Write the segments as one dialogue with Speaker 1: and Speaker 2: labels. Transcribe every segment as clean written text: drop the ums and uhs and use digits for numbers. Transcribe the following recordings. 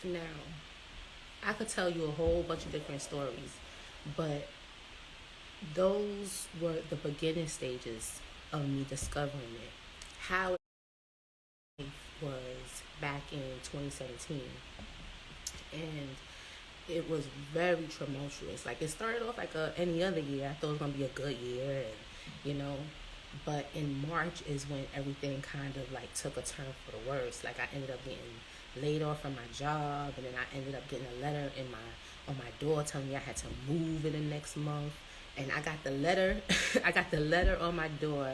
Speaker 1: Now, I could tell you a whole bunch of different stories, but those were the beginning stages of me discovering it. How it was back in 2017, and it was very tumultuous. Like it started off like any other year. I thought it was gonna be a good year, and you know, but in March is when everything kind of like took a turn for the worse. Like I ended up getting laid off from my job, and then I ended up getting a letter in my on my door telling me I had to move in the next month. And I got the letter, I got the letter on my door,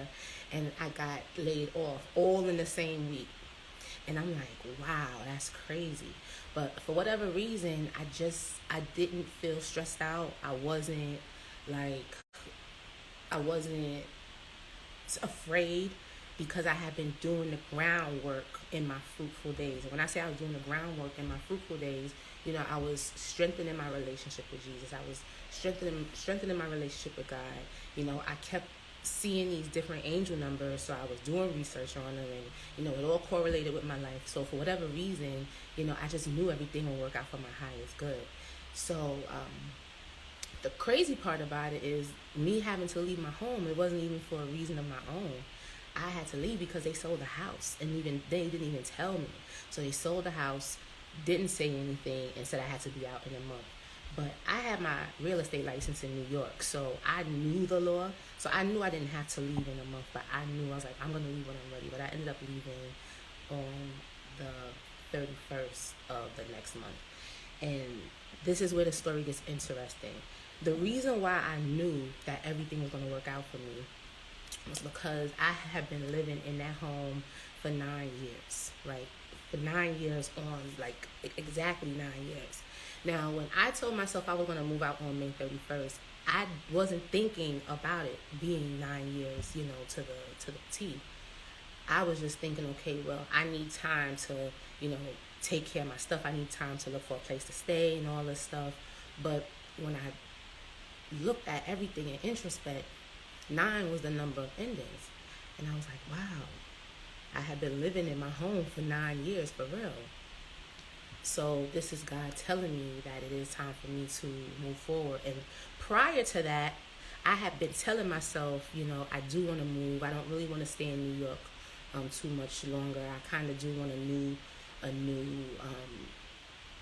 Speaker 1: and I got laid off all in the same week. And I'm like, wow, that's crazy. But for whatever reason, I didn't feel stressed out. Like I wasn't afraid because I had been doing the groundwork in my fruitful days. And when I say I was doing the groundwork in my fruitful days, I was strengthening my relationship with Jesus. I was strengthening my relationship with God. I kept seeing these different angel numbers, so I was doing research on them, and it all correlated with my life. So for whatever reason, I just knew everything would work out for my highest good. So the crazy part about it is me having to leave my home. It wasn't even for a reason of my own. I had to leave because they sold the house, and even they didn't even tell me. So they sold the house, didn't say anything, and said I had to be out in a month. But I had my real estate license in New York, so I knew the law. So I knew I didn't have to leave in a month, but I was like, I'm gonna leave when I'm ready. But I ended up leaving on the 31st of the next month. And this is where the story gets interesting. The reason why I knew that everything was going to work out for me was because I had been living in that home for 9 years, right? For 9 years on, like exactly 9 years. Now, when I told myself I was going to move out on May 31st, I wasn't thinking about it being 9 years, to the T. I was just thinking, okay, well, I need time to, take care of my stuff. I need time to look for a place to stay and all this stuff. But when I looked at everything in introspect, 9 was the number of endings. And I was like, wow, I had been living in my home for 9 years for real. So this is God telling me that it is time for me to move forward. And prior to that, I had been telling myself, I do want to move. I don't really want to stay in New York too much longer. I kind of do want a new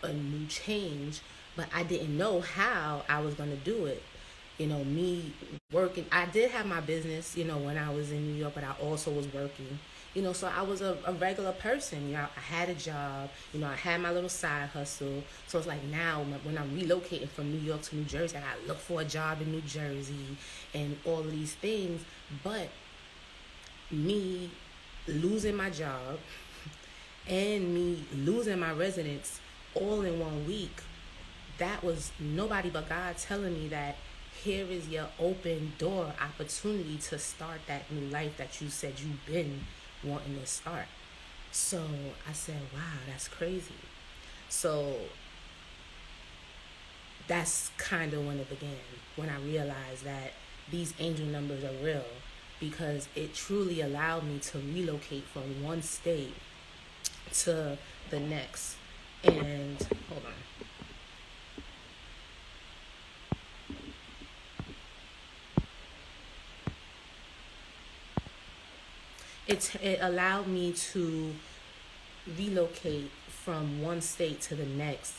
Speaker 1: a new change, but I didn't know how I was going to do it. Me working, I did have my business, when I was in New York, but I also was working. So I was a regular person. I had a job. I had my little side hustle. So it's like now when I'm relocating from New York to New Jersey, I gotta look for a job in New Jersey and all of these things. But me losing my job and me losing my residence all in 1 week, that was nobody but God telling me that here is your open door opportunity to start that new life that you said you've been wanting to start. So I said, wow, that's crazy. So that's kind of when it began, when I realized that these angel numbers are real, because it truly allowed me to relocate from one state to the next. And hold on. It allowed me to relocate from one state to the next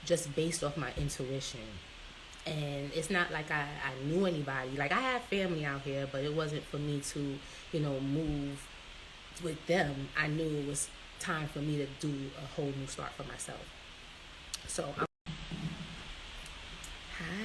Speaker 1: just based off my intuition. And it's not like I knew anybody. Like I had family out here, but it wasn't for me to, move with them. I knew it was time for me to do a whole new start for myself. So